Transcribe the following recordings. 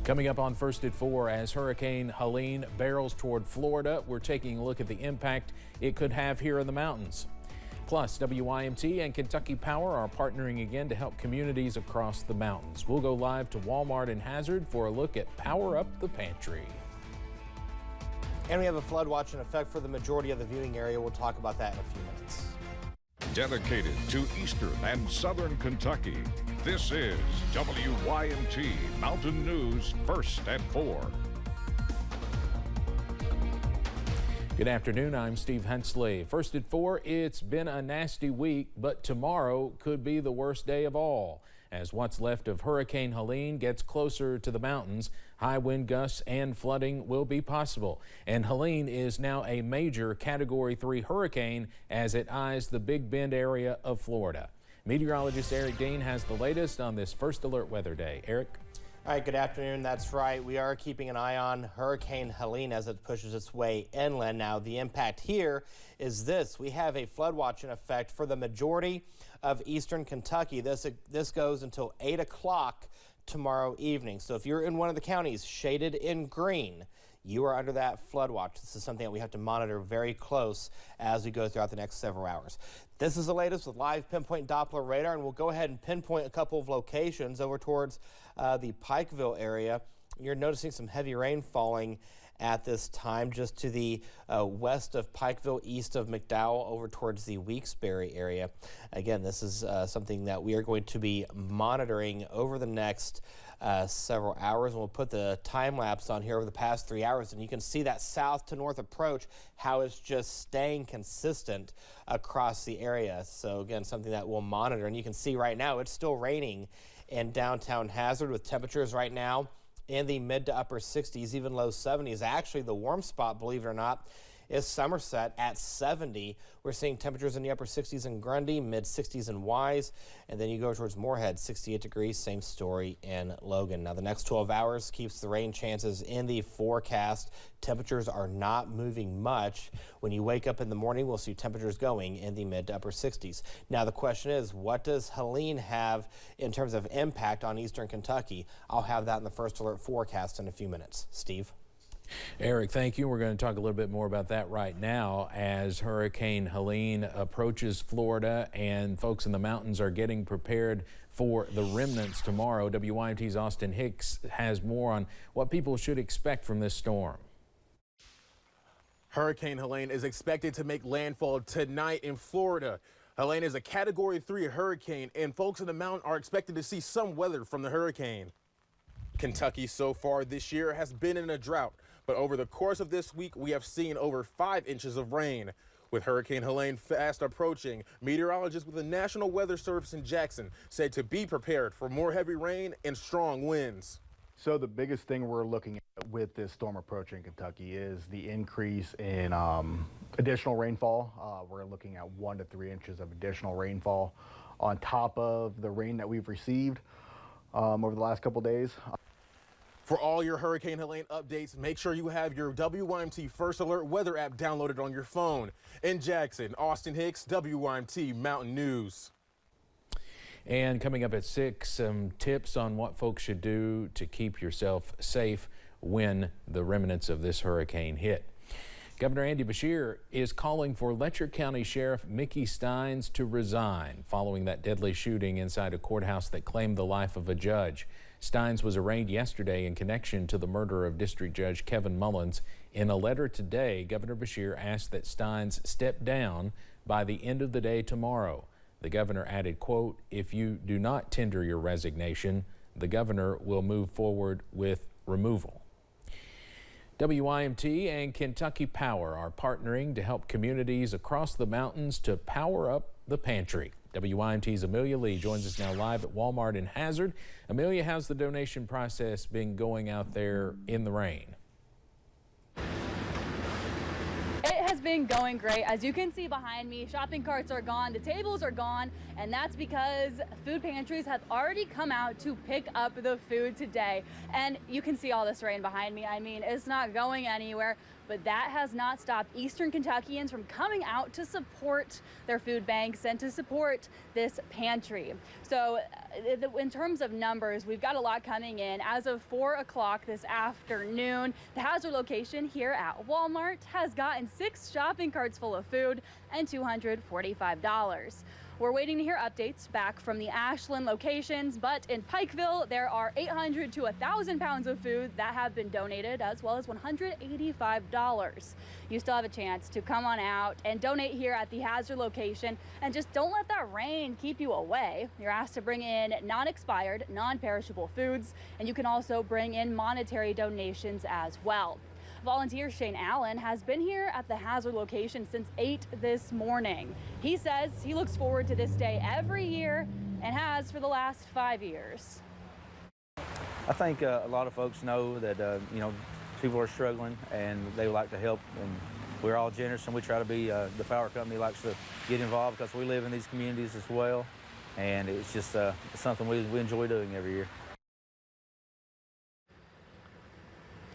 Coming up on First at 4, as Hurricane Helene barrels toward Florida, we're taking a look at the impact it could have here in the mountains. Plus, WYMT and Kentucky Power are partnering again to help communities across the mountains. We'll go live to Walmart in Hazard for a look at Power Up the Pantry. And we have a flood watch in effect for the majority of the viewing area. We'll talk about that in a few minutes. Dedicated to eastern and southern Kentucky, this is WYMT Mountain News First at 4. Good afternoon, I'm Steve Hensley. First at 4, it's been a nasty week, but tomorrow could be the worst day of all. As what's left of Hurricane Helene gets closer to the mountains, high wind gusts and flooding will be possible. And Helene is now a major Category 3 hurricane as it eyes the Big Bend area of Florida. Meteorologist Eric Dean has the latest on this first alert weather day. Eric? All right, good afternoon. That's right. We are keeping an eye on Hurricane Helene as it pushes its way inland. Now, the impact here is this. We have a flood watch in effect for the majority of eastern Kentucky. This goes until 8 o'clock tomorrow evening. So if you're in one of the counties shaded in green, you are under that flood watch. This is something that we have to monitor very close as we go throughout the next several hours. This is the latest with live pinpoint Doppler radar, and we'll go ahead and pinpoint a couple of locations over towards the Pikeville area. You're noticing some heavy rain falling at this time just to the west of Pikeville, east of McDowell, over towards the Weeksbury area. Again, this is something that we are going to be monitoring over the next several hours, and we'll put the time lapse on here over the past 3 hours, and you can see that south to north approach, how it's just staying consistent across the area. So again, something that we'll monitor, and you can see right now it's still raining in downtown Hazard with temperatures right now in the mid to upper 60s, even low 70s. Actually, the warm spot, believe it or not, is Somerset at 70. We're seeing temperatures in the upper 60s in Grundy, mid 60s in Wise, and then you go towards Moorhead, 68 degrees, same story in Logan. Now, the next 12 hours keeps the rain chances in the forecast. Temperatures are not moving much. When you wake up in the morning, we'll see temperatures going in the mid to upper 60s. Now, the question is, what does Helene have in terms of impact on eastern Kentucky? I'll have that in the first alert forecast in a few minutes. Steve? Eric, thank you. We're going to talk a little bit more about that right now as Hurricane Helene approaches Florida and folks in the mountains are getting prepared for the remnants tomorrow. WYMT's Austin Hicks has more on what people should expect from this storm. Hurricane Helene is expected to make landfall tonight in Florida. Helene is a Category 3 hurricane, and folks in the mountain are expected to see some weather from the hurricane. Kentucky so far this year has been in a drought, but over the course of this week, we have seen over 5 inches of rain. With Hurricane Helene fast approaching, meteorologists with the National Weather Service in Jackson said to be prepared for more heavy rain and strong winds. So the biggest thing we're looking at with this storm approaching Kentucky is the increase in additional rainfall. We're looking at 1 to 3 inches of additional rainfall on top of the rain that we've received over the last couple days. For all your Hurricane Helene updates, make sure you have your WYMT First Alert weather app downloaded on your phone. In Jackson, Austin Hicks, WYMT Mountain News. And coming up at 6, some tips on what folks should do to keep yourself safe when the remnants of this hurricane hit. Governor Andy Beshear is calling for Letcher County Sheriff Mickey Steins to resign following that deadly shooting inside a courthouse that claimed the life of a judge. Steins was arraigned yesterday in connection to the murder of District Judge Kevin Mullins. In a letter today, Governor Beshear asked that Steins step down by the end of the day tomorrow. The governor added, quote, "If you do not tender your resignation, the governor will move forward with removal." WYMT and Kentucky Power are partnering to help communities across the mountains to power up the pantry. WYMT's Amelia Lee joins us now live at Walmart in Hazard. Amelia, how's the donation process been going out there in the rain? It has been going great. As you can see behind me, shopping carts are gone, the tables are gone, and that's because food pantries have already come out to pick up the food today. And you can see all this rain behind me. I mean, it's not going anywhere. but that has not stopped Eastern Kentuckians from coming out to support their food banks and to support this pantry. So in terms of numbers, we've got a lot coming in. As of 4 o'clock this afternoon, the Hazard location here at Walmart has gotten 6 shopping carts full of food and $245. We're waiting to hear updates back from the Ashland locations, but in Pikeville, there are 800 to 1,000 pounds of food that have been donated, as well as $185. You still have a chance to come on out and donate here at the Hazard location, and just don't let that rain keep you away. You're asked to bring in non-expired, non-perishable foods, and you can also bring in monetary donations as well. Volunteer Shane Allen has been here at the Hazard location since 8 this morning. He says he looks forward to this day every year and has for the last 5 years. I think a lot of folks know that, people are struggling and they like to help, and we're all generous, and we try to be, the power company likes to get involved because we live in these communities as well, and it's just something we enjoy doing every year.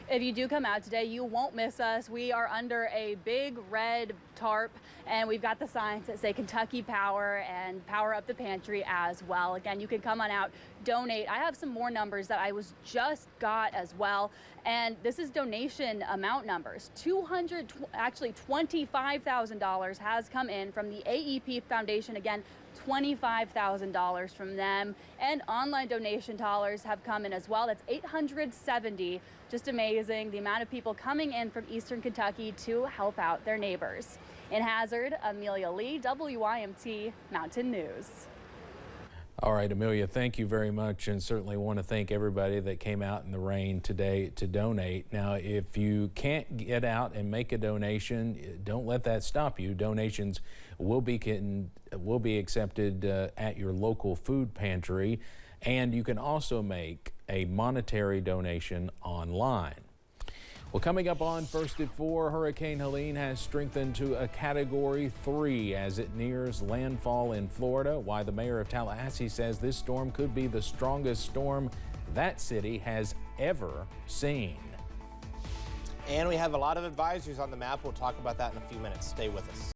If you do come out today, you won't miss us. We are under a big red tarp, and we've got the signs that say Kentucky Power and Power Up the Pantry as well. Again, you can come on out, donate. I have some more numbers that I just got as well, and this is donation amount numbers. $25,000 has come in from the AEP Foundation. Again, $25,000 from them, and online donation dollars have come in as well. That's $870. Just amazing, the amount of people coming in from Eastern Kentucky to help out their neighbors. In Hazard, Amelia Lee, WYMT Mountain News. All right, Amelia, thank you very much, and certainly want to thank everybody that came out in the rain today to donate. Now, if you can't get out and make a donation, don't let that stop you. Donations will be accepted at your local food pantry, and you can also make a monetary donation online. Well, coming up on First at 4, Hurricane Helene has strengthened to a Category 3 as it nears landfall in Florida. Why the mayor of Tallahassee says this storm could be the strongest storm that city has ever seen. And we have a lot of advisories on the map. We'll talk about that in a few minutes. Stay with us.